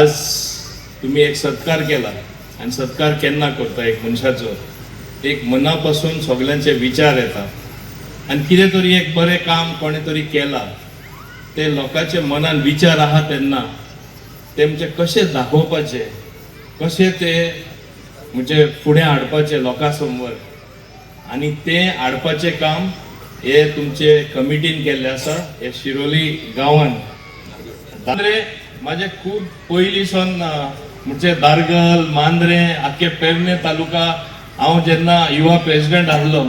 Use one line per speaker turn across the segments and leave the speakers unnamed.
आज तुम्ही एक सत्कार केला आणि सत्कार केन्ना करता एक मनशाचो एक मनापासून सगळ्यांचे विचार येतात आणि कितें तरी एक बरें काम कोणे तरी केला ते लोकांचे मनान विचार आहा तेन्ना ते म्हणजे कशे दाखोवपाचे कशे ते म्हणजे फुडें हाडपाचे लोकां समोर आणि ते हाडपाचे काम हे तुमचे कमिटीन केल्ले आसा हे शिरोली गांवान मांद्रे माझे खूप पयलींसून म्हणजे दारगल मांद्रे आख्खे पेडणे तालुका हांव जेन्ना युवा प्रेसिडेंट आसलो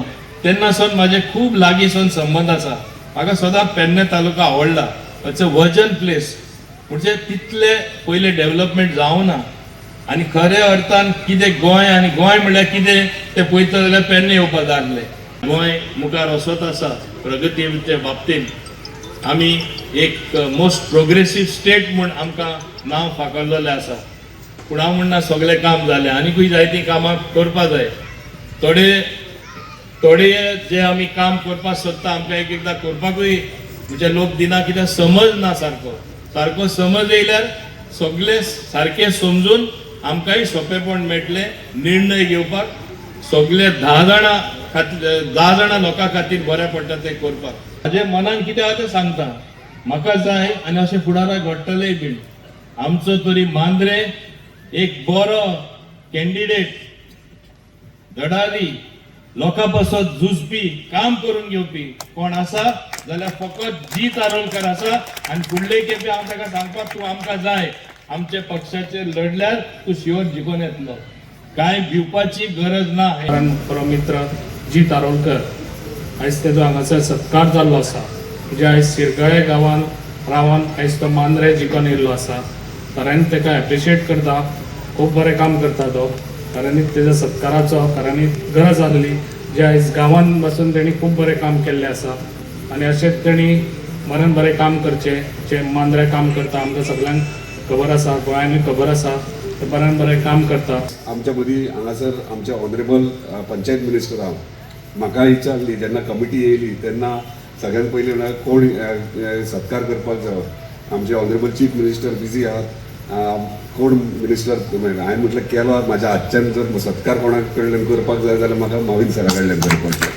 तेन्नासून माझे खूप लागींसून संबंध आसा म्हाका सदांच पेडणे तालुका आवडला इट्स अ वर्जन प्लेस म्हणजे तितले पयले डेव्हलपमेंट जावना आणि खरे अर्थान कितें गोंय आणि गोंय म्हळ्यार कितें ते पळयता जाल्यार पेडणे येवपाक जाय गोंय मुखार वचत आसा प्रगतीच्या बाबतींत आमी एक मोस्ट प्रोग्रेसीव स्टेट म्हूण आमकां नांव फाकल्लेलें आसा पूण हांव म्हणना सगळें काम जालें आनीकूय जायतीं कामां करपा जाय थोडे जे आमी काम करपाक सोदता आमकां एक एकदां करपाकूय म्हणजे लोक दिना कित्याक समज ना सारको समज येयल्यार सगळे सारखे समजून आमकांय सोंपेपण मेळटलें निर्णय घेवपाक सगळे 10 जाणां लोकां खातीर बरें पडटा तें करपाक म्हाजे मनान कितें आहा तें सांगता म्हाका जाय आनी अशें फुडाराक घडटलेंय बीन आमचो तरी मांद्रे एक बरो कॅन्डिडेट धडारी लोकां पासत झुजपी काम करून घेवपी कोण आसा जाल्यार फकत जीत आरोलकर आसा आनी फुडले खेपे हांव ताका सांगपाक तूं आमकां जाय आमचे पक्षाचे लढल्यार तूं शिवर जिखून येतलो काय भिवपाची गरज ना मित्र जीत आरोलकर आयज तेजो हांगासर सत्कार जाल्लो आसा जे आयज शिरगळे गांवान रावन आयज तो मांद्रे जिखून येयल्लो आसा कारण ताका एप्रिशिएट करता खूब बरें काम करता तो कारण तेज्या सत्काराचो कारण गरज आसली जे आयज गांवान बसून तेणी खूब बरें काम केल्लें आसा आनी अशेंच तेणी बरें काम करचें जे मांद्रे काम करता आमकां सगळ्यांक खबर आसा गोंयांनी खबर आसा ते बरें काम करता
आमच्या मदीं हांगासर आमचे ऑनरेबल पंचायत मिनिस्टर आहा म्हाका इच्छा आसली जेन्ना कमिटी येयली तेन्ना सगळ्यांत पयलीं म्हळ्यार कोण सत्कार करपाक जाय आमचे ऑनरेबल चीफ मिनिस्टर बिजी आहात कोण मिनिस्टर हांवें म्हटलें केलो म्हाज्या हातच्यान जर सत्कार कोणा कडल्यान करपाक जाय जाल्यार म्हाका माविन सरा कडल्यान करपाक जाय.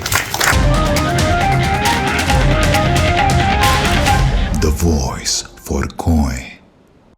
The voice for Con.